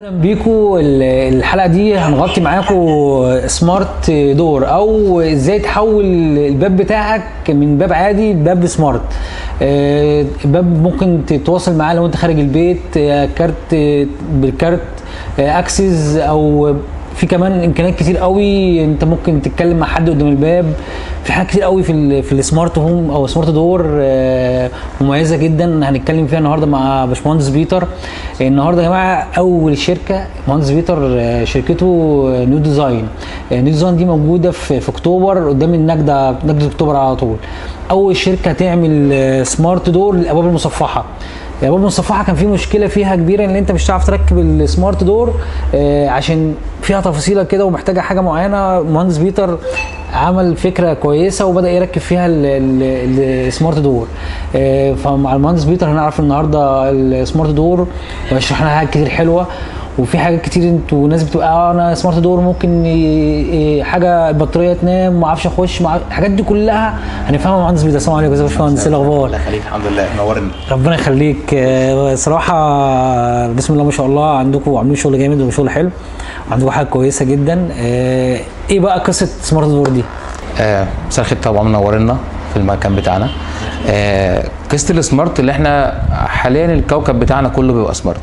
اهلا بيكو الحلقه دي هنغطي معاكم سمارت دور او ازاي تحول الباب بتاعك من باب عادي لباب سمارت. الباب ممكن تتواصل معاه لو انت خارج البيت، كارت بالكارت اكسس، او في كمان امكانيات كتير قوي. انت ممكن تتكلم مع حد قدام الباب. في حاجات كتير قوي في السمارت هوم او سمارت دور مميزه جدا هنتكلم فيها النهارده مع باشمهندس بيتر. النهارده يا جماعه اول شركه مهندس بيتر شركته نيو ديزاين. نيو ديزاين دي موجوده في اكتوبر قدام نجده اكتوبر على طول. اول شركه تعمل سمارت دور للابواب المصفحه. الابواب المصفحه كان في مشكله فيها كبيره ان انت مش هتعرف تركب السمارت دور عشان فيها تفاصيله كده ومحتاجه حاجه معينه. مهندس بيتر عمل فكره كويسه وبدا يركب فيها السمارت دور. فمع المهندس بيتر هنعرف النهارده السمارت دور ويشرح لنا حاجات كتير حلوه. وفي حاجات كتير انتوا ناس بتبقى انا سمارت دور ممكن حاجه البطاريه تنام ما اعرفش اخش الحاجات دي كلها هنفهمها مع المهندس بيتر. السلام عليكم يا باشمهندس، ايه الاخبار؟ الله يخليك. الحمد لله، نورنا. ربنا يخليك. صراحه بسم الله ما شاء الله عندكم عاملين شغل جامد وشغل حلو وعندكم حاجه كويسه جدا. ايه بقى قصه سمارت دور دي؟ مساء الخير. طبعا منورنا في المكان بتاعنا. قصه السمارت اللي احنا حاليا الكوكب بتاعنا كله بيبقى سمارت.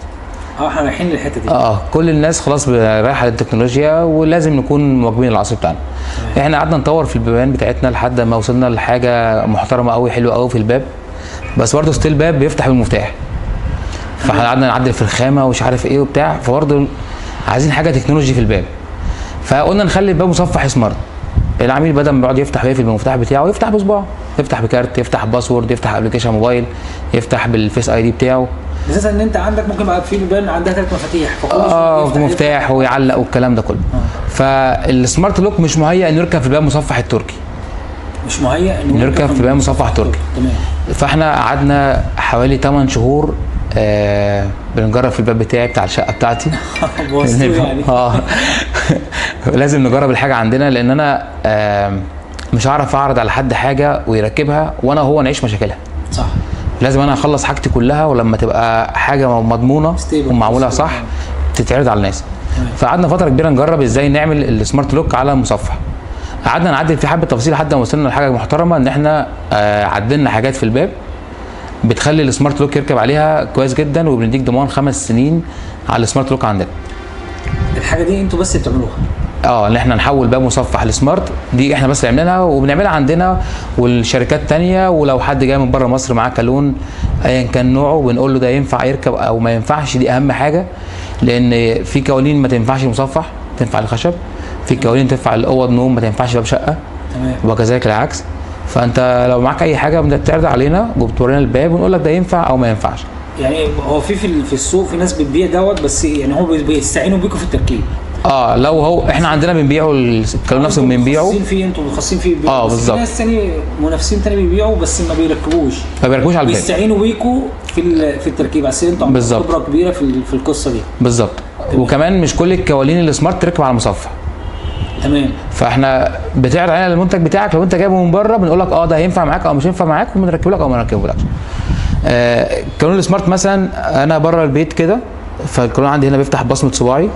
احنا رايحين للحته دي. كل الناس خلاص رايحه للتكنولوجيا ولازم نكون مواكبين العصر بتاعنا. احنا قعدنا نطور في البيبان بتاعتنا لحد ما وصلنا لحاجه محترمه قوي حلوه قوي في الباب، بس برضه ستيل باب بيفتح بالمفتاح. فاحنا قعدنا نعدل في الخامه ومش عارف ايه وبتاع، فبرضه عايزين حاجه تكنولوجي في الباب. فقلنا نخلي الباب مصفح سمارت. العميل بدل ما يقعد يفتح ويقفل بالمفتاح بتاعه يفتح بصباعه، يفتح بكارت، يفتح باسورد، يفتح ابلكيشن موبايل، يفتح بالفيس اي دي بتاعه. اساسا ان انت عندك ممكن بقى في بيبان عندها 3 مفاتيح مفتاح ويعلق والكلام ده كله. فالسمارت لوك مش مهيأ انه يركب في الباب مصفح التركي. مش مهيأ انه يركب في باب مصفح تركي. تمام. فاحنا قعدنا حوالي 8 شهور بنجرب في الباب بتاعي بتاع الشقه بتاعتي. يعني لازم نجرب الحاجه عندنا لان انا مش هعرف اعرض على حد حاجه ويركبها وانا هو نعيش مشاكلها. صح. لازم انا اخلص حاجتي كلها، ولما تبقى حاجه مضمونه ومعموله صح تتعرض على الناس. فقعدنا فتره كبيره نجرب ازاي نعمل السمارت لوك على المصفح. قعدنا نعدل في حبه تفاصيل لحد ما وصلنا لحاجه محترمه ان احنا عدلنا حاجات في الباب بتخلي السمارت لوك يركب عليها كويس جدا، وبنديك ضمان 5 سنين على السمارت لوك عندنا. الحاجه دي انتوا بس بتعملوها؟ ان احنا نحول باب مصفح لسمارت دي احنا بس عاملينها وبنعملها عندنا والشركات تانية. ولو حد جاي من بره مصر معاه كالون ايا كان نوعه بنقول له ده ينفع يركب او ما ينفعش. دي اهم حاجه، لان في كوالين ما تنفعش مصفح، تنفع الخشب. في كوالين تنفع الاوض نوم، ما تنفعش باب شقه. تمام. وكذلك العكس. فانت لو معاك اي حاجه بتعرض علينا وبتورينا الباب ونقول لك ده ينفع او ما ينفعش. يعني هو في السوق في ناس بتبيع دوت، بس يعني هو بيستعينوا بيكم في التركيب. لو هو احنا عندنا بنبيعه الكلام نفسه بنبيعه. متخصصين فيه، انتوا متخصصين فيه. بالظبط. في ناس تاني منافسين تاني بيبيعوا بس ما بيركبوش على الباب. بيستعينوا بيكم في التركيب، بس انتوا عندكم خبره كبيره في القصه دي. بالظبط. وكمان مش كل الكوالين السمارت تركب على المصفح. تمام. فاحنا بتعرض علينا المنتج بتاعك، لو انت جايبه من بره بنقول لك ده هينفع معاك او مش هينفع معاك وبنركبه لك او ما نركبهولكش. الكالون السمارت مثلا انا بره البيت كده، فالكالون عندي هنا بيفتح بصمه صباعي.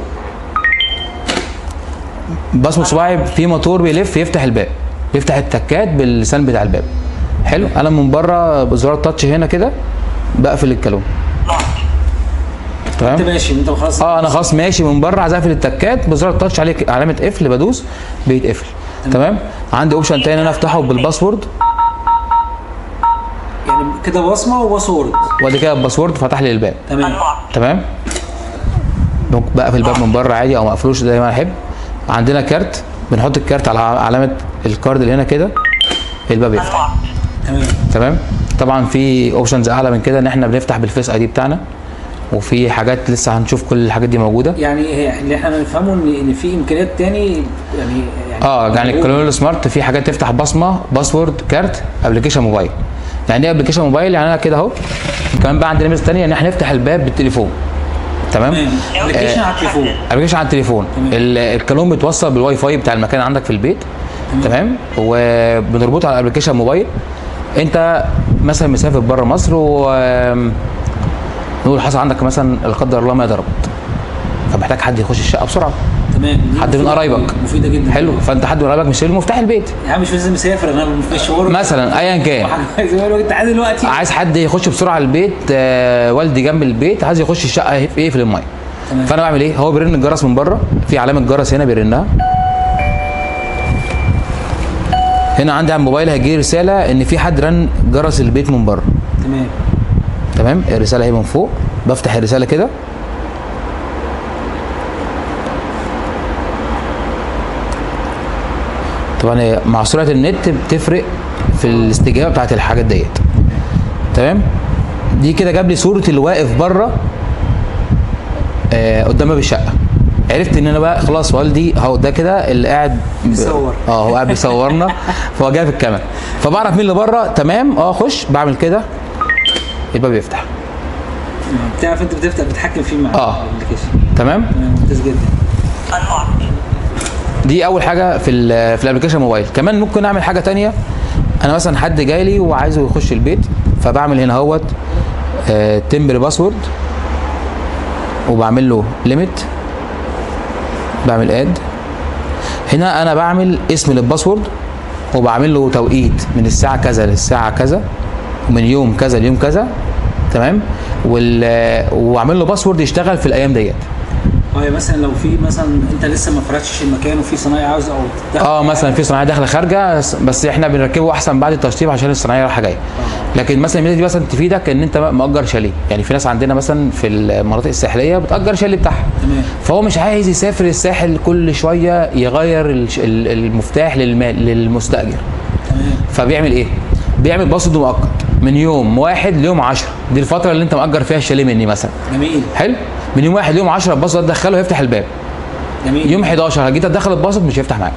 بصمه صباعي في موتور بيلف يفتح الباب، بيفتح التكات باللسان بتاع الباب. حلو. انا من بره بزرار التاتش هنا كده بقفل الكالون. تمام. انت ماشي انت خلاص. انا خلاص ماشي من بره، عايز اقفل التكات بزرار التاتش عليه علامه قفل بدوس بيتقفل. تمام. عندي اوبشن تاني ان انا افتحه بالباسورد. يعني كده بصمه وباسورد. وادي كده الباسورد فتح لي الباب. تمام. بقفل الباب من بره عادي او ما اقفلوش زي ما انا احب. عندنا كارت، بنحط الكارت على علامه الكارد اللي هنا كده الباب يفتح. تمام. طبعا في اوبشنز اعلى من كده ان احنا بنفتح بالفيس اي دي بتاعنا، وفي حاجات لسه هنشوف كل الحاجات دي موجوده. يعني اللي احنا نفهمه ان في امكانيات تاني يعني الكالون سمارت في حاجات تفتح بصمه، باسورد، كارت، ابلكيشن موبايل. يعني ايه ابلكيشن موبايل؟ يعني انا كده اهو. كمان بقى عندنا ميزه ثانيه ان احنا نفتح الباب بالتليفون. تمام. ابلكيشن على التليفون. ابلكيشن على التليفون. الكالون بيتوصل بالواي فاي بتاع المكان عندك في البيت. تمام. وبنربطه على الابلكيشن موبايل. انت مثلا مسافر بره مصر نقول حصل عندك مثلا لا قدر الله ما ضربت. فمحتاج حد يخش الشقه بسرعه. تمام. حد من قرايبك مفيده جدا. حلو، فانت حد من قرايبك مش له مفتاح البيت يعني مش لازم يسافر، انا في الشغل مثلا ايا كان، انت عايز دلوقتي عايز حد يخش بسرعه البيت، والدي جنب البيت عايز يخش الشقه يقفل الميه. فانا بعمل ايه؟ هو بيرن الجرس من بره، في علامه جرس هنا بيرنها. هنا عندي على الموبايل هيجي رساله ان في حد رن جرس البيت من بره. تمام. الرساله اهي من فوق، بفتح الرساله كده، طبعا مع سرعه النت بتفرق في الاستجابه بتاعت الحاجات ديت. تمام. دي كده جاب لي صوره اللي واقف بره قدام باب الشقه. عرفت ان انا بقى خلاص والدي اهو ده كده اللي قاعد بيصور. هو قاعد بيصورنا فهو جاي في الكاميرا، فبعرف مين اللي بره. تمام. اخش بعمل كده الباب يفتح. بتعرف انت بتتحكم فيه مع الابلكيشن. تمام. ممتاز جدا. دي اول حاجه في الابلكيشن موبايل. كمان ممكن اعمل حاجه تانية. انا مثلا حد جاي لي وعايزه يخش البيت، فبعمل هنا اهوت تمبر باسورد، وبعمل له ليميت، بعمل اد. هنا انا بعمل اسم للباسورد، وبعمل له توقيت من الساعه كذا للساعه كذا، ومن يوم كذا ليوم كذا. تمام. واعمل له باسورد يشتغل في الايام ديت. مثلا لو في مثلا انت لسه ما فرشتش المكان وفي صنايعي عاوز او مثلا في صنايعي داخله خارجه، بس احنا بنركبه احسن بعد التشطيب عشان الصنايعي رايحه جايه. لكن مثلا الميزه دي مثلا تفيدك ان انت مأجر شاليه، يعني في ناس عندنا مثلا في المناطق الساحليه بتأجر شاليه بتاعها. تمام. فهو مش عايز يسافر الساحل كل شويه يغير المفتاح للمستأجر. تمام. فبيعمل ايه؟ بيعمل باسورد مؤقت من يوم 1 ليوم 10، دي الفتره اللي انت مأجر فيها الشاليه مني مثلا. جميل. حلو. من يوم 1 ليوم 10 الباسورد تدخله هيفتح الباب. جميل. يوم 11 جيت ادخل الباسورد مش هيفتح معاك.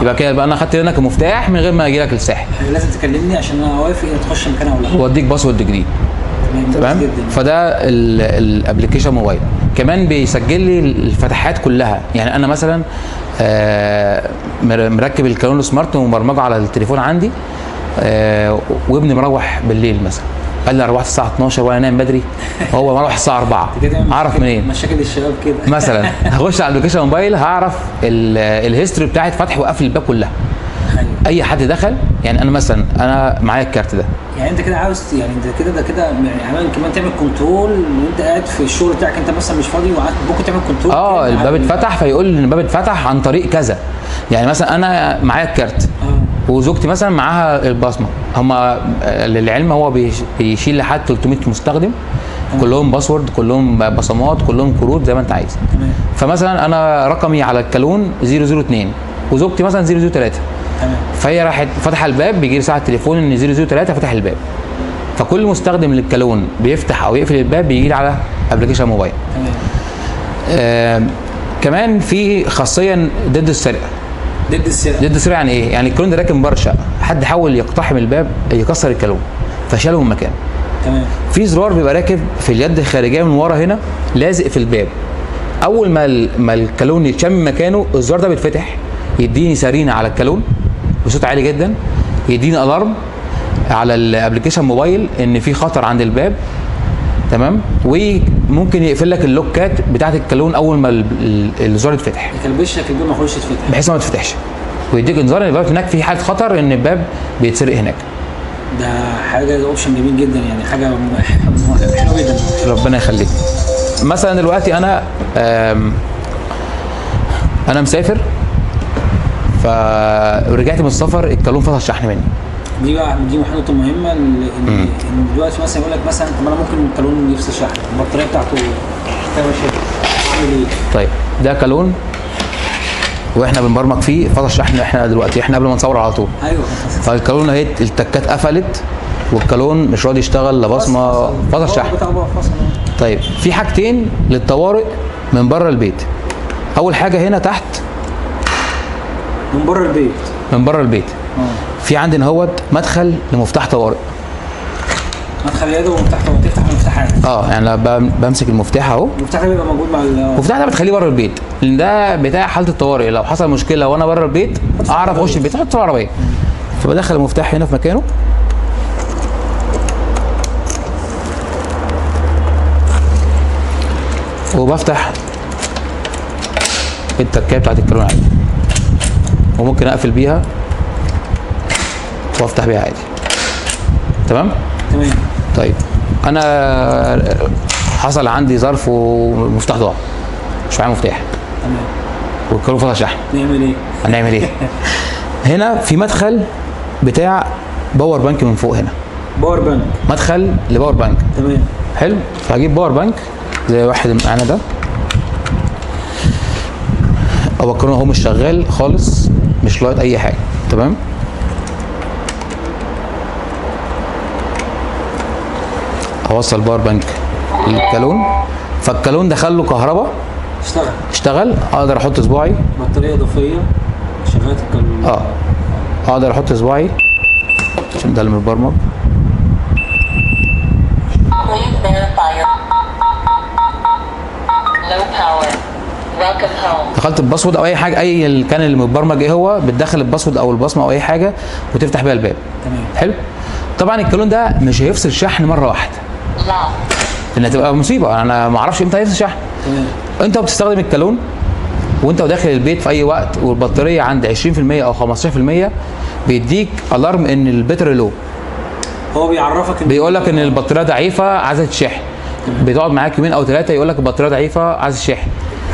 يبقى كده يبقى انا خدت منك المفتاح من غير ما اجي لك الساحل. لازم تكلمني عشان انا اوافق تخش مكانها ولا لا، واديك باسورد جديد. تمام. فده الابلكيشن موبايل. كمان بيسجل لي الفتحات كلها. يعني انا مثلا مركب الكالون سمارت ومبرمجه على التليفون عندي، وابني مروح بالليل مثلا، قال لي انا روحت الساعه 12 وانا نايم بدري، هو مروح الساعه 4. اعرف منين؟ مشاكل الشباب كده. مثلا هخش على الابلكيشن موبايل هعرف الهيستوري بتاعت فتح وقفل الباب كلها. اي حد دخل، يعني انا مثلا انا معايا الكارت ده، يعني انت كده عاوز، يعني انت كده ده كده يعني كمان تعمل كنترول وانت قاعد في الشغل بتاعك، انت مثلا مش فاضي ممكن تعمل كنترول. الباب اتفتح فيقول لي ان الباب اتفتح عن طريق كذا. يعني مثلا انا معايا الكارت وزوجتي مثلا معاها البصمه، هما للعلم هو بيشيل لحد 300 مستخدم، كلهم باسورد، كلهم بصمات، كلهم كروت زي ما انت عايز. فمثلا انا رقمي على الكالون 002 وزوجتي مثلا 003. فهي راحت فتح الباب، بيجي لي ساعه التليفون ان 003 فتح الباب. فكل مستخدم للكالون بيفتح او يقفل الباب بيجي لي على ابلكيشن موبايل. كمان في خاصيه ضد السرقه. ضد السرقه يعني ايه؟ يعني الكالون ده راكب من بره الشقه، حد حاول يقتحم الباب يكسر الكالون فشاله من مكانه. تمام. في زرار بيبقى راكب في اليد الخارجيه من ورا هنا لازق في الباب. اول ما الكالون يتشم مكانه الزرار ده بيتفتح، يديني سرينه على الكالون بصوت عالي جدا، يديني الارم على الابلكيشن موبايل ان في خطر عند الباب. تمام. وممكن يقفل لك اللوكات بتاعت الكالون اول ما الزرار يتفتح، يكلبش لك الباب ما يخش يتفتح بحيث ما يتفتحش، ويديك انذار ان الباب هناك في حاله خطر ان الباب بيتسرق هناك. ده حاجه اوبشن جميل جدا، يعني حاجه حلوه جدا. ربنا يخليك. مثلا دلوقتي انا مسافر، فرجعت من السفر الكالون فصل شحن مني. دي نقطه مهمه، ان دلوقتي مثلا يقول لك مثلا طب انا ممكن الكالون يفصل شحن، البطاريه بتاعته فيها مشاكل، اعمل ايه؟ طيب ده كالون واحنا بنبرمج فيه فصل شحن، احنا دلوقتي قبل ما نصور على طول. ايوه. فالكالون اهي التكات قفلت والكالون مش راضي يشتغل، لا بصمه، فصل شحن. طيب في حاجتين للطوارئ من بره البيت. اول حاجه هنا تحت من بره البيت في عندنا اهوت مدخل لمفتاح طوارئ. مدخل يد ومفتاح طوارئ، تفتح المفتاح عادي. يعني انا بمسك المفتاح اهو. المفتاح ده بيبقى موجود مع المفتاح ده بتخليه بره البيت، لان ده بتاع حاله الطوارئ، لو حصل مشكله وانا بره البيت اعرف اخش البيت احط في العربيه. فبدخل المفتاح هنا في مكانه، وبفتح التكايه بتاعت الكالون عادي، وممكن اقفل بيها وافتح بيها عادي. تمام؟ تمام. طيب انا حصل عندي ظرف ومفتاح ضاع، مش معايا مفتاح، تمام، والكالون فضل شحن، نعمل ايه؟ هنعمل ايه؟ هنا في مدخل بتاع باور بانك من فوق هنا، باور بانك، مدخل لباور بانك. تمام. حلو، فهجيب باور بانك زي واحد معانا ده، او الكالون اهو مش شغال خالص، مش لاقط اي حاجه. تمام، اوصل باور بانك للكالون، فالكالون دخل له كهرباء، اشتغل، اقدر احط صباعي، بطاريه اضافيه شغلت الكالون، اقدر احط صباعي عشان ده اللي متبرمج. دخلت الباسورد او اي حاجه، اي كان اللي متبرمج ايه هو، بتدخل الباسورد او البصمه او اي حاجه وتفتح بيها الباب. تمام. حلو. طبعا الكالون ده مش هيفصل شحن مره واحده، لان هتبقى مصيبه، انا ما اعرفش امتى هيفصل شحن. تمام. انت بتستخدم الكالون وانت داخل البيت في اي وقت والبطاريه عند 20% او 15%، بيديك الارم ان الباتري لو، هو بيعرفك بيقول لك ان البطاريه ضعيفه عايزه تشحن. بتقعد معاك يومين او ثلاثه يقول لك البطاريه ضعيفه عايزه تشحن.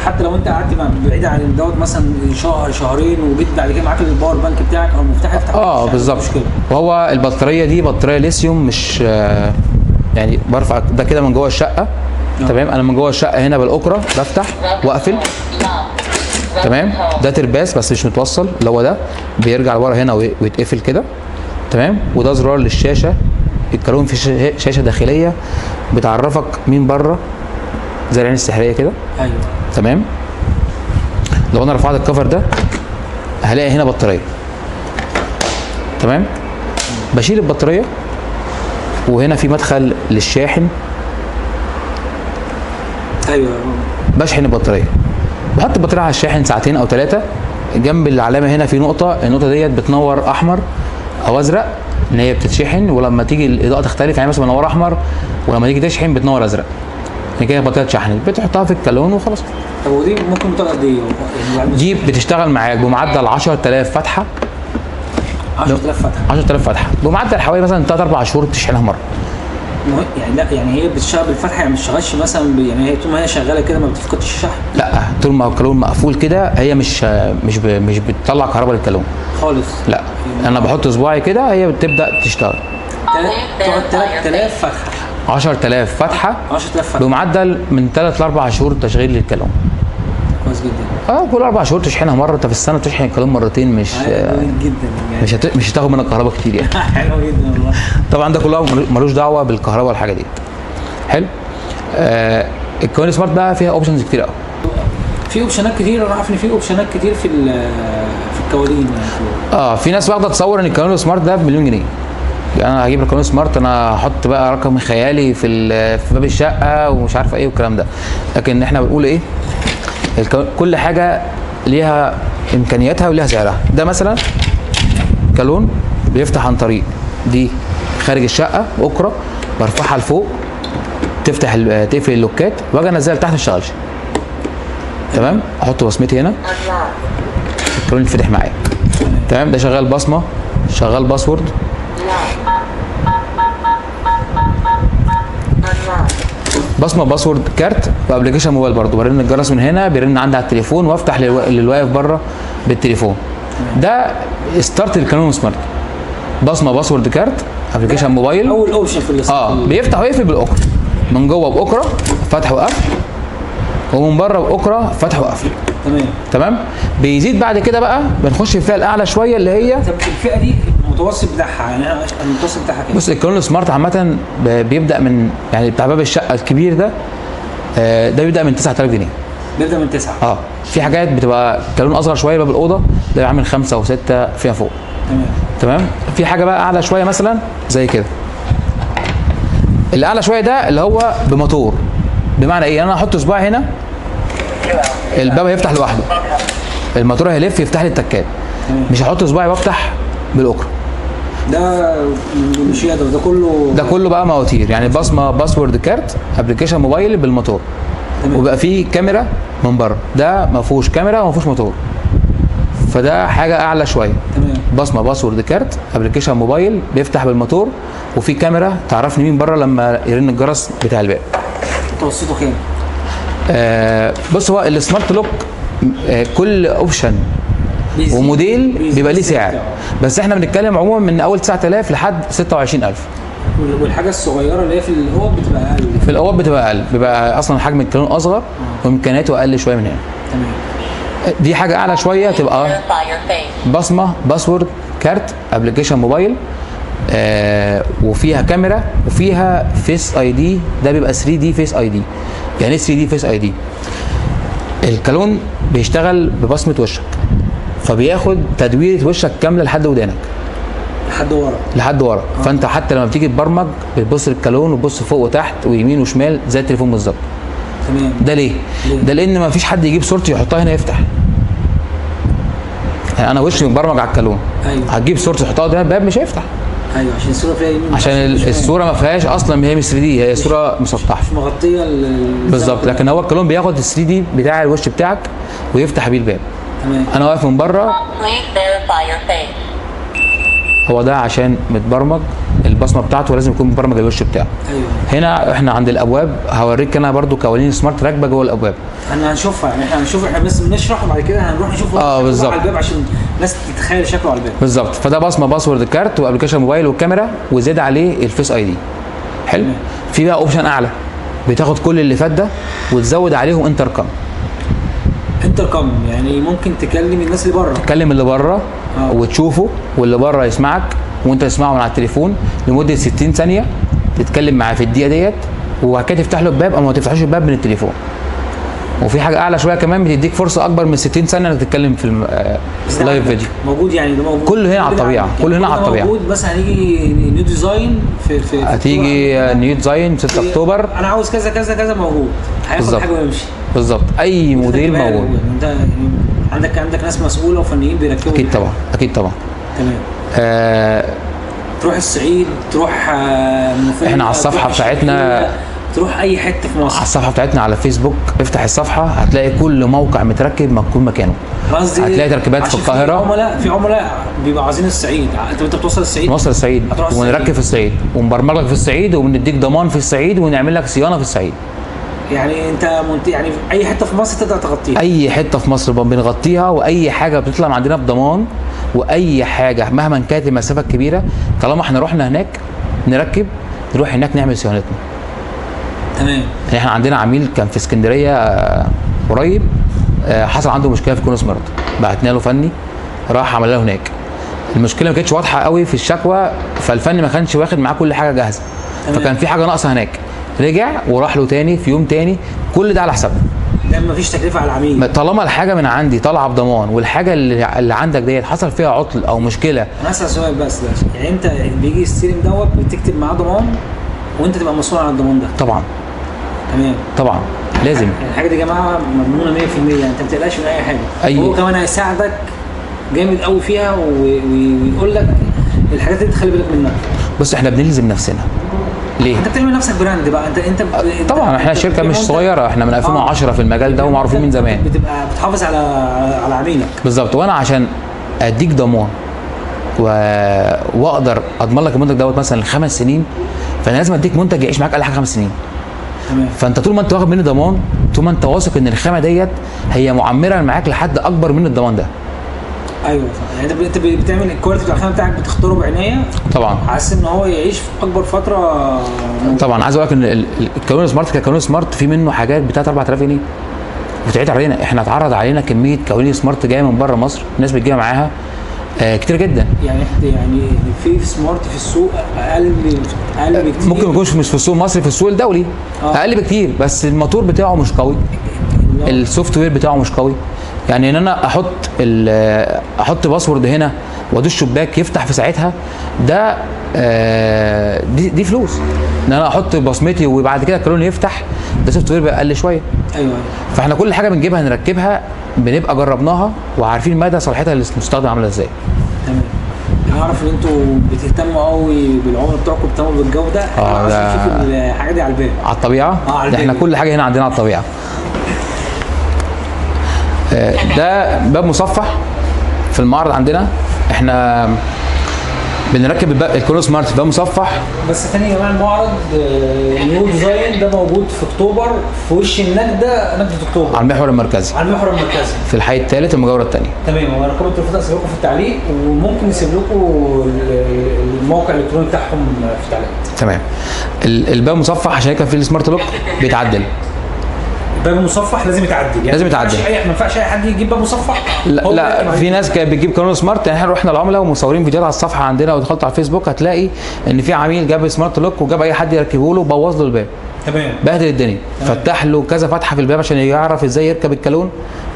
حتى لو انت قعدت بعيد عن الدوت مثلا شهر شهرين وجيت بعد كده معاك الباور بانك بتاعك او المفتاح يفتح، بالظبط. وهو البطاريه دي بطاريه ليثيوم، مش يعني برفع ده كده من جوه الشقه. تمام، انا من جوه الشقه هنا بالاكره بفتح واقفل. تمام، ده ترباس بس مش متوصل، اللي هو ده بيرجع لورا هنا ويتقفل كده. تمام، وده زرار للشاشه، الكالون في شاشه داخليه بتعرفك مين بره زي العين السحريه كده. ايوه. تمام، لو انا رفعت الكفر ده هلاقي هنا بطاريه. تمام، بشيل البطاريه وهنا في مدخل للشاحن. ايوه. بشحن البطاريه، بحط البطاريه على الشاحن ساعتين او ثلاثه. جنب العلامه هنا في نقطه، النقطه ديت بتنور احمر او ازرق ان هي بتتشحن، ولما تيجي الاضاءه تختلف، يعني مثلا منور احمر ولما تيجي تشحن بتنور ازرق، يعني كده البطاريه اتشحنت، بتحطها في الكالون وخلاص. طب ودي ممكن بتقعد قد ايه؟ دي بتشتغل معاك بمعدل 10000 فتحه. 10000 فتحه. 10000 فتحه بمعدل حوالي مثلا 3 4 شهور تشحنها مره. يعني لا، يعني هي بتشتغل بالفتحه، يعني ما بتشتغلش مثلا يعني هي طول ما هي شغاله كده ما بتفقدش الشحن؟ لا، طول ما الكالون مقفول كده هي مش بتطلع كهرباء للكالون خالص. لا، انا بحط صباعي كده هي بتبدا تشتغل. تقعد 3000 فتحه. 10000 فتحه 10000 فتحه بمعدل من 3 ل 4 شهور تشغيل للكالون. كويس جدا. كل 4 شهور تشحنها مره، انت في السنه تشحن الكالون مرتين، مش جدا يعني. مش هتاخد منك كهرباء كتير يعني. حلو جدا والله. طبعا ده كله ملوش دعوه بالكهرباء والحاجه دي. حلو. الكالون سمارت بقى فيها اوبشنز كتير قوي. في اوبشنات كتير، انا عارف ان في اوبشنات كتير في الكوالين يعني. في ناس واخده تصور ان الكالون سمارت ده بمليون جنيه. يعني انا هجيب الكالون سمارت، انا هحط بقى رقم خيالي في باب الشقه ومش عارفه ايه والكلام ده. لكن احنا بنقول ايه، كل حاجه ليها امكانياتها وليها سعرها. ده مثلا كالون بيفتح عن طريق دي خارج الشقه اكره، برفعها لفوق تقفل اللوكات، واجي انزلها لتحت ما تشتغلش. تمام، احط بصمتي هنا الكالون يتفتح معايا. تمام، ده شغال بصمه، شغال باسورد، بصمه باسورد كارت، وابلكيشن موبايل برضه، برن الجرس من هنا بيرن عندي على التليفون وافتح للواقف بره بالتليفون. ده ستارت الكالون سمارت، بصمه باسورد كارت، ابلكيشن موبايل. اول اوبشن في بيفتح ويقفل بالاكره، من جوه باكره فتح وقفل، ومن بره باكره فتح وقفل. تمام. بيزيد بعد كده بقى بنخش في الفئه الاعلى شويه اللي هي الفئه دي المتوسط بتاعها، يعني المتوسط بتاعها كام؟ بص، الكالون سمارت عامه بيبدا من يعني بتاع باب الشقه الكبير ده، ده بيبدا من 9000 جنيه. بيبدا من 9. في حاجات بتبقى كالون اصغر شويه، باب الاوضه ده عامل 5 و6 فيها فوق. تمام. في حاجه بقى اعلى شويه مثلا زي كده، اللي اعلى شويه ده اللي هو بموتور. بمعنى ايه؟ انا هحط صباعي هنا الباب هيفتح لوحده، الموتور هيلف يفتح لي التكات، مش هحط صباعي وافتح بالاكره. ده مش يقدر، ده كله بقى مواتير، يعني بصمه باسورد كارت، ابلكيشن موبايل بالموتور. وبقى فيه كاميرا من بره. ده ما فيهوش كاميرا وما فيهوش موتور، فده حاجه اعلى شويه. تمام. بصمه باسورد كارت، ابلكيشن موبايل بيفتح بالموتور، وفي كاميرا تعرفني مين بره لما يرن الجرس بتاع الباب. متوسطه كام؟ بص، هو السمارت لوك كل اوبشن وموديل بيبقى ليه سعر، بس احنا بنتكلم عموما من اول 9000 لحد 26000. والحاجه الصغيره اللي هي في الاوض بتبقى اقل؟ في الاوض بتبقى اقل، بيبقى اصلا حجم الكالون اصغر وامكانياته اقل شويه من هنا. تمام. دي حاجه اعلى شويه تبقى بصمه باسورد كارت ابلكيشن موبايل، وفيها كاميرا وفيها فيس اي دي. ده بيبقى 3 دي فيس اي دي. يعني ايه 3 دي فيس اي دي؟ الكالون بيشتغل ببصمه وشك، فبياخد تدويره وشك كامله لحد ودانك، لحد ورا. فانت حتى لما بتيجي تبرمج بتبص للكالون وتبص فوق وتحت ويمين وشمال زي التليفون بالظبط. تمام. ده ليه؟ ده لان ما فيش حد يجيب صورتي يحطها هنا يفتح. يعني انا وشي مبرمج على الكالون. ايوه. هتجيب صورتي تحطها قدام الباب مش هيفتح. ايوه، عشان الصوره فيها يمين، عشان الصوره ما فيهاش اصلا، هي مش 3 دي، هي صوره مسطحه مش مغطيه بالظبط. لكن هو الكالون بياخد ال 3 دي بتاع الوش بتاعك ويفتح بيه الباب. تمام. انا واقف من بره، هو ده عشان متبرمج البصمه بتاعته لازم يكون متبرمج الوش بتاعه. ايوه. هنا احنا عند الابواب هوريك انا برضو قوانين سمارت راكبه جوه الابواب. احنا هنشوفها، يعني احنا هنشوف، احنا بس بنشرح وبعد كده هنروح نشوف بالظبط على الباب عشان الناس تتخيل شكله على الباب. بالظبط. فده بصمه باسورد كارت وابلكيشن موبايل والكاميرا، وزاد عليه الفيس اي دي. حلو. في بقى اوبشن اعلى بتاخد كل اللي فات ده وتزود عليهم انتركم. انتركم يعني ممكن تكلم الناس اللي بره، تكلم اللي بره وتشوفه، واللي بره يسمعك وانت تسمعه من على التليفون لمده 60 ثانيه، تتكلم معاه في الدقيقه ديت، وبعد كده تفتح له الباب او ما تفتحوش الباب من التليفون. وفي حاجه اعلى شويه كمان بتديك فرصه اكبر من 60 ثانيه انك تتكلم في اللايف فيديو. موجود يعني، ده موجود كله هنا على الطبيعه، كله هنا على الطبيعه. موجود. بس هنيجي نيو ديزاين في هتيجي نيو ديزاين 6 اكتوبر. انا عاوز كذا كذا كذا، موجود، هياخد حاجه ويمشي. بالظبط. اي موديل موجود. انت عندك ناس مسؤوله وفنيين بيركبوا. اكيد طبعا، اكيد طبعا. تمام. تروح الصعيد، تروح احنا على الصفحه بتاعتنا، تروح اي حته في مصر على الصفحه بتاعتنا على فيسبوك، افتح الصفحه هتلاقي كل موقع متركب مكون مكانه. هتلاقي تركيبات في القاهره. في عملاء بيبقوا عايزين الصعيد، انت بتوصل الصعيد؟ نوصل الصعيد ونركب في الصعيد ونبرمج لك في الصعيد وبنديك ضمان في الصعيد ونعمل لك صيانه في الصعيد. يعني انت يعني اي حته في مصر تقدر تغطيها؟ اي حته في مصر بنغطيها، واي حاجه بتطلع من عندنا بضمان، واي حاجه مهما كانت المسافه الكبيره طالما احنا رحنا هناك نركب، نروح هناك نعمل صيانتنا. تمام. يعني احنا عندنا عميل كان في اسكندريه قريب، حصل عنده مشكله في كون سمارت، بعتنا له فني راح عمل له هناك. المشكله ما كانتش واضحه قوي في الشكوى، فالفني ما كانش واخد معاه كل حاجه جاهزه. تمام. فكان في حاجه ناقصه هناك، رجع وراح له تاني في يوم تاني، كل ده على حسابنا. ده مفيش تكلفه على العميل. طالما الحاجه من عندي طالعه بضمان، والحاجه اللي عندك ديت حصل فيها عطل او مشكله. انا اسال سؤال بس ده، يعني انت بيجي يستلم دوت بتكتب معاه ضمان وانت تبقى مسؤول عن الضمان ده؟ طبعا. تمام. طبعا لازم. يعني الحاجه دي يا جماعه مضمونه 100%، انت ما تقلقش من اي حاجه. هو كمان هيساعدك جامد قوي فيها ويقول لك الحاجات اللي تخلي بالك منها. بص احنا بنلزم نفسنا. ليه؟ انت بتعمل نفسك براند بقى، انت طبعا احنا شركه مش صغيره، احنا من 2010 في المجال ده ومعروفين من زمان. بتبقى بتحافظ على عميلك. بالظبط. وانا عشان اديك ضمان واقدر اضمن لك المنتج دوت مثلا ل5 سنين، فانا لازم اديك منتج يعيش معاك اقل حاجه 5 سنين. تمام. فانت طول ما انت واخد مني ضمان، طول ما انت واثق ان الخامه ديت هي معمره معاك لحد اكبر من الضمان ده. ايوه صح. يعني انت بتعمل الكواليتي بتاع الخامه بتاعك، بتختاره بعنايه طبعا، عايز ان هو يعيش في اكبر فتره. طبعا عايز اقول لك ان الكالون سمارت ككالون سمارت في منه حاجات ب 3-4000 جنيه وبتعيد علينا. احنا اتعرض علينا كميه كوالين سمارت جايه من بره مصر، الناس بتجيبها معاها كتير جدا. يعني في سمارت في السوق اقل بكتير. ممكن ما يكونش مش في السوق المصري، في السوق الدولي اقل بكتير، بس الموتور بتاعه مش قوي، السوفت وير بتاعه مش قوي. يعني ان انا احط باسورد هنا وادوس شباك يفتح في ساعتها، ده دي فلوس. ان انا احط بصمتي وبعد كده الكالون يفتح، ده سوفت وير بقى اقل شويه. ايوه. فاحنا كل حاجه بنجيبها نركبها بنبقى جربناها وعارفين مدى صلاحيتها للمستخدم عامله ازاي. تمام. اعرف ان انتوا بتهتموا قوي بالعملاء بتوعكم، بتهتموا بالجوده. عايزين نشوف الحاجه دي على الباب. على الطبيعه. احنا كل حاجه هنا عندنا على الطبيعه. ده باب مصفح في المعرض عندنا. احنا بنركب الكولون سمارت باب مصفح. بس تاني يا جماعه المعرض نيو ديزاين ده موجود في اكتوبر في وش النجده، نجده اكتوبر، على المحور المركزي. على المحور المركزي في الحي الثالث المجاوره الثانيه. تمام. وانا رقم التليفون هسيب لكم في التعليق، وممكن نسيب لكم الموقع الالكتروني بتاعهم في التعليق. تمام. الباب مصفح عشان يركب فيه السمارت لوك بيتعدل. باب مصفح لازم يتعدل، يعني لازم يتعدل. ما ينفعش اي حد يجيب باب مصفح. لا في ناس كانت بتجيب كانون سمارت. يعني احنا رحنا العملاء ومصورين فيديوهات على الصفحه عندنا، ودخلت على الفيسبوك هتلاقي ان في عميل جاب سمارت لوك وجاب اي حد يركبه له بوظ له الباب. تمام. بهدل الدنيا. فتح له كذا فتحه في الباب عشان يعرف ازاي يركب الكالون،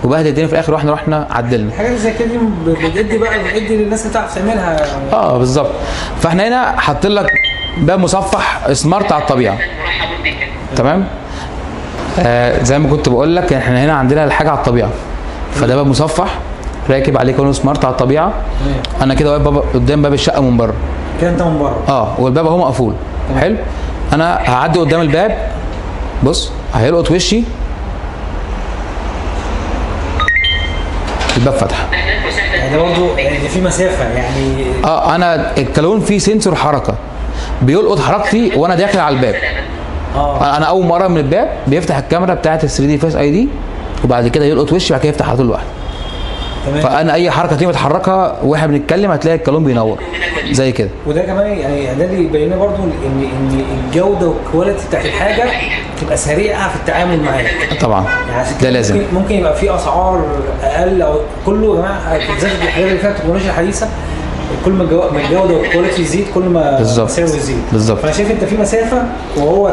وبهدل الدنيا. في الاخر رحنا عدلنا. الحاجات زي كده بتدي للناس اللي تعرف تعملها. بالظبط. فاحنا هنا حاطين لك باب مصفح سمارت على الطبيعه. تمام. زي ما كنت بقول لك احنا هنا عندنا الحاجه على الطبيعه، فده باب مصفح راكب عليه كالون سمارت على الطبيعه. انا كده واقف قدام باب الشقه من بره كده، انت من بره والباب اهو مقفول. حلو. انا هعدي قدام الباب، بص هيلقط وشي، الباب فتح. يعني ده برضه يعني في مسافه يعني. انا الكالون فيه سنسور حركه بيلقط حركتي وانا داخل على الباب. انا اول مره من الباب بيفتح الكاميرا بتاعت ال 3 دي فيس اي دي، وبعد كده يلقط وشي، بعد كده يفتح على طول لوحده. تمام. فانا اي حركه تيجي بتحركها واحنا بنتكلم هتلاقي الكالون بينور زي كده. وده كمان يعني ده اللي يبين لنا برضه ان الجوده والكواليتي بتاعت الحاجه تبقى سريعه في التعامل معاها. طبعا يعني ده لازم. ممكن يبقى في اسعار اقل او كله يا جماعه، بالذات الحاجات اللي فيها التكنولوجيا الحديثه، كل ما الجوده والكواليتي يزيد كل ما السعر يزيد. بالظبط. فانا شايف انت في مسافه وهو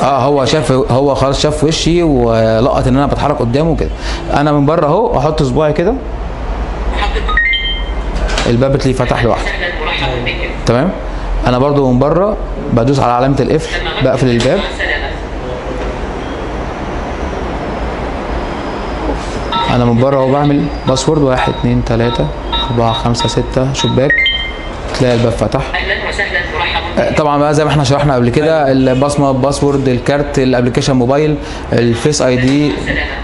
هو شاف، هو خلاص شاف وشي ولقط ان انا بتحرك قدامه كده. انا من بره اهو احط صباعي كده، الباب بتلاقيه فتح لوحده. تمام. انا برضو من بره بدوس على علامه القفل، بقفل الباب. انا من بره اهو بعمل باسورد 1 2 3 4 5 6 شباك، تلاقي الباب فتح. طبعا بقى زي ما احنا شرحنا قبل كده، البصمه، الباسورد، الكارت، الابلكيشن موبايل، الفيس اي دي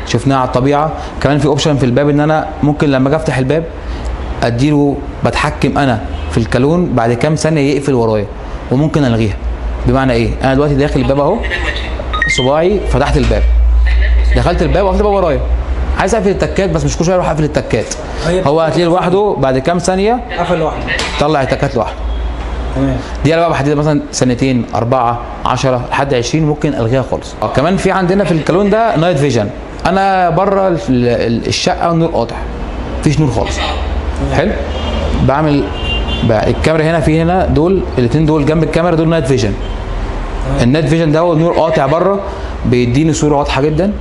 شفناها على الطبيعه. كمان في اوبشن في الباب ان انا ممكن لما اجي افتح الباب اديله، بتحكم انا في الكالون بعد كام ثانيه يقفل ورايا، وممكن الغيها. بمعنى ايه؟ انا دلوقتي داخل الباب اهو، صباعي فتحت الباب، دخلت الباب وقفلت الباب ورايا، عايز اقفل التكات بس مش كل شويه اروح اقفل التكات. هو هتلاقيه لوحده بعد كام ثانيه قفل لوحده، طلع التكات لوحده. تمام. دي انا بقى بحددها مثلا سنتين 4 10 لحد 20 ممكن الغيها خالص. كمان في عندنا في الكالون ده نايت فيجن. انا بره الشقه النور قاطع، مفيش نور خالص. حلو. بعمل بقى الكاميرا هنا، في هنا دول الاثنين دول جنب الكاميرا دول نايت فيجن. النايت فيجن ده هو النور قاطع بره، بيديني صوره واضحه جدا،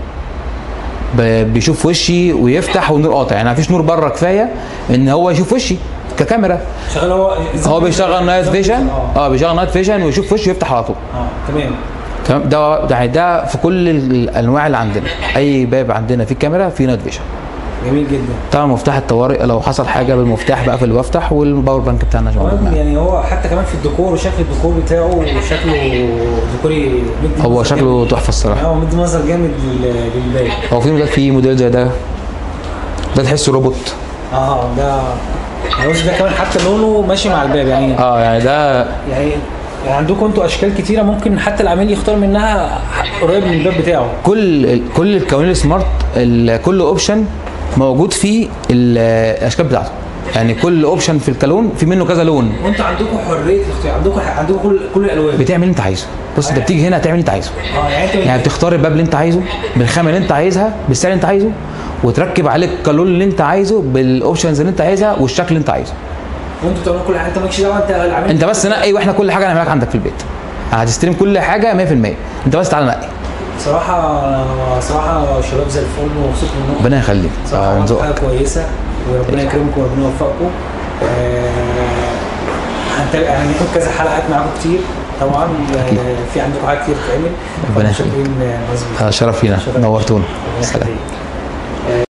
بيشوف وشي ويفتح والنور قاطع. يعني مفيش نور بره كفايه ان هو يشوف وشي ككاميرا. شغال هو بيشغل نايت فيجن. بيشغل نايت فيجن ويشوف وشي ويفتح على طول. تمام. ده في كل الانواع اللي عندنا، اي باب عندنا في كاميرا في نايت فيجن. جميل جدا. طبعا مفتاح الطوارئ لو حصل حاجه بالمفتاح بقفل وافتح، والباور بانك بتاعنا يعني هو حتى كمان في الديكور وشكل الديكور بتاعه شكله ديكوري، هو شكله تحفه الصراحه. هو مدي منظر جامد للباب. هو في موديل زي ده تحسه روبوت. ده ده كمان حتى لونه ماشي مع الباب يعني. يعني ده يعني عندكم انتوا اشكال كتيره ممكن حتى العميل يختار منها قريب من الباب بتاعه. كل الكوالين السمارت كل اوبشن موجود فيه الاشكال بتاعته. يعني كل اوبشن في الكالون في منه كذا لون، وانتوا عندكم حريه الاختيار، عندكم كل الالوان، بتعمل اللي انت عايزه. بص انت بتيجي هنا تعمل اللي انت عايزه. يعني بتختار الباب اللي انت عايزه بالخامه اللي انت عايزها بالسعر اللي انت عايزه، وتركب عليه الكالون اللي انت عايزه بالاوبشنز اللي انت عايزها والشكل اللي انت عايزه. وانتوا بتعملوا كل حاجه، انت مالكش دعوه، انت بس نقي، واحنا كل حاجه هنعملها لك عندك في البيت. هتستلم كل حاجه 100%، انت بس تعالى نقي. صراحه شباب زي الفل ومبسوط منهم. ربنا يخليك. حاجه كويسه وربنا يكرمكم وربنا يوفقكم. هناخد كذا حلقات معاكم كتير طبعا. في عندكم حاجات كتير بتتعمل. ربنا يخليك. شرف لينا، نورتونا. سلام.